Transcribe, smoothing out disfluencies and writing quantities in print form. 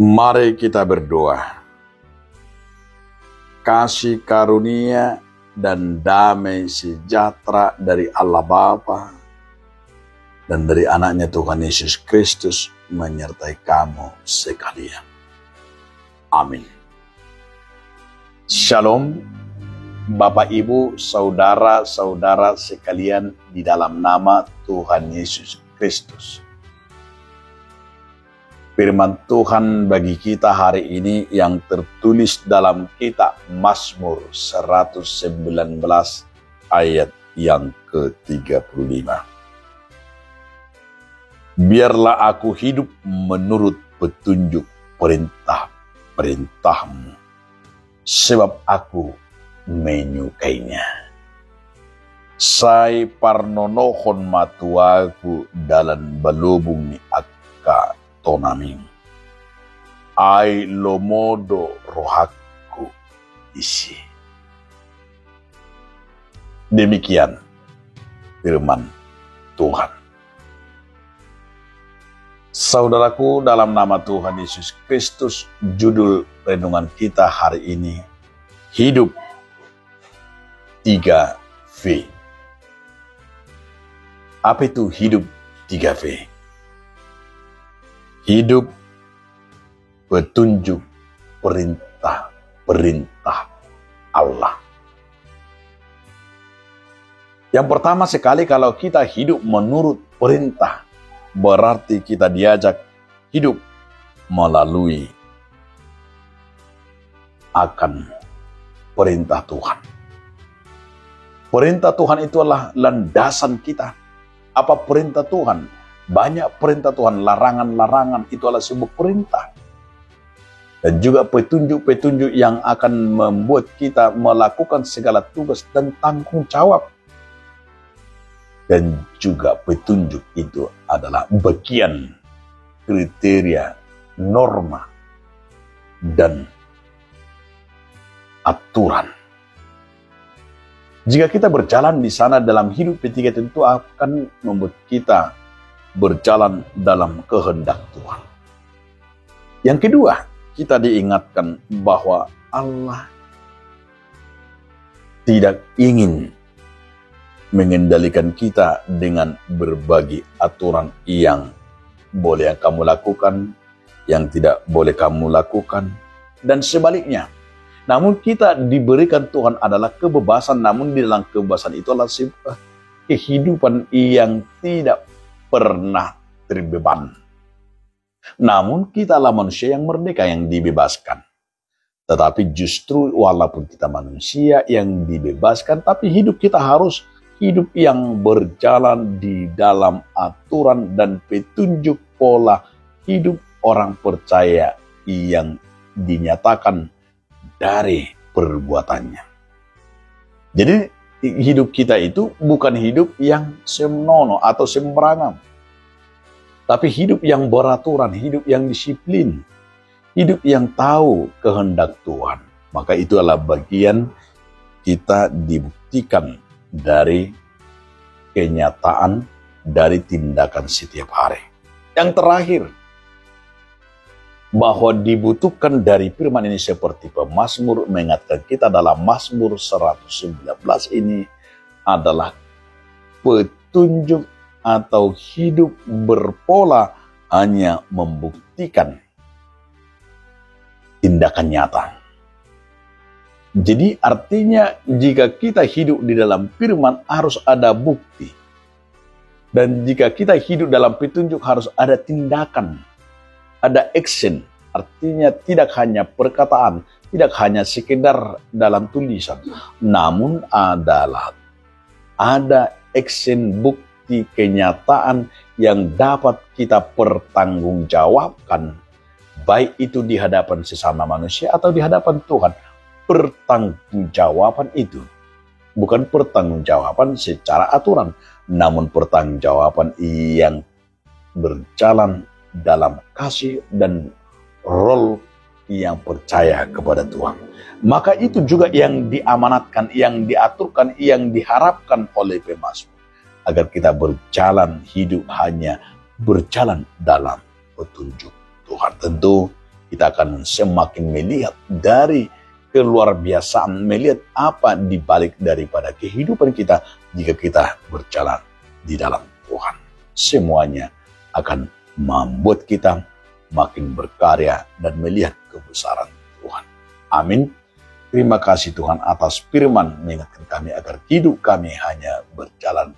Mari kita berdoa. Kasih karunia dan damai sejahtera dari Allah Bapa dan dari anaknya Tuhan Yesus Kristus menyertai kamu sekalian. Amin. Shalom, Bapak, Ibu, saudara-saudara sekalian di dalam nama Tuhan Yesus Kristus. Firman Tuhan bagi kita hari ini yang tertulis dalam kitab Mazmur 119 ayat yang ke-35. Biarlah aku hidup menurut petunjuk perintah-perintahmu, sebab aku menyukainya. Sai parnonohon matuaku dalam balubung ni akka tonaming. Ai lomodo rohaku isi. Demikian firman Tuhan. Saudaraku, dalam nama Tuhan Yesus Kristus, judul renungan kita hari ini, hidup 3V. Apa itu hidup 3V? Hidup petunjuk perintah Allah. Yang pertama sekali, kalau kita hidup menurut perintah, berarti kita diajak hidup melalui akan perintah Tuhan. Perintah Tuhan itu adalah landasan kita. Apa perintah Tuhan? Banyak perintah Tuhan, larangan-larangan itu adalah sebuah perintah. Dan juga petunjuk-petunjuk yang akan membuat kita melakukan segala tugas dan tanggung jawab. Dan juga petunjuk itu adalah bagian kriteria, norma, dan aturan. Jika kita berjalan di sana dalam hidup ketiga, tentu akan membuat kita berjalan dalam kehendak Tuhan. Yang kedua, kita diingatkan bahwa Allah tidak ingin mengendalikan kita dengan berbagai aturan yang boleh kamu lakukan, yang tidak boleh kamu lakukan, dan sebaliknya. Namun kita diberikan Tuhan adalah kebebasan, namun di dalam kebebasan itu adalah sebuah kehidupan yang tidak pernah terbeban. Namun kita adalah manusia yang merdeka, yang dibebaskan. Tetapi justru walaupun kita manusia yang dibebaskan, tapi hidup kita harus hidup yang berjalan di dalam aturan dan petunjuk pola hidup orang percaya yang dinyatakan dari perbuatannya. Jadi hidup kita itu bukan hidup yang semenono atau sembarangan, tapi hidup yang beraturan, hidup yang disiplin, hidup yang tahu kehendak Tuhan. Maka itu adalah bagian kita dibuktikan dari kenyataan, dari tindakan setiap hari. Yang terakhir, bahwa dibutuhkan dari firman ini seperti pemazmur mengingatkan kita dalam Mazmur 119 ini adalah petunjuk atau hidup berpola hanya membuktikan tindakan nyata. Jadi artinya jika kita hidup di dalam firman harus ada bukti. Dan jika kita hidup dalam petunjuk harus ada tindakan. Ada action, artinya tidak hanya perkataan, tidak hanya sekedar dalam tulisan, namun ada action, bukti, kenyataan yang dapat kita pertanggungjawabkan, baik itu di hadapan sesama manusia atau di hadapan Tuhan. Pertanggungjawaban itu bukan pertanggungjawaban secara aturan, namun pertanggungjawaban yang berjalan dalam kasih dan role yang percaya kepada Tuhan. Maka itu juga yang diamanatkan, yang diaturkan, yang diharapkan oleh pemazmur. Agar kita berjalan hidup hanya berjalan dalam petunjuk Tuhan. Tentu kita akan semakin melihat dari keluar biasaan, melihat apa dibalik daripada kehidupan kita jika kita berjalan di dalam Tuhan. Semuanya akan membuat kita makin berkarya dan melihat kebesaran Tuhan. Amin. Terima kasih Tuhan atas firman mengingatkan kami agar hidup kami hanya berjalan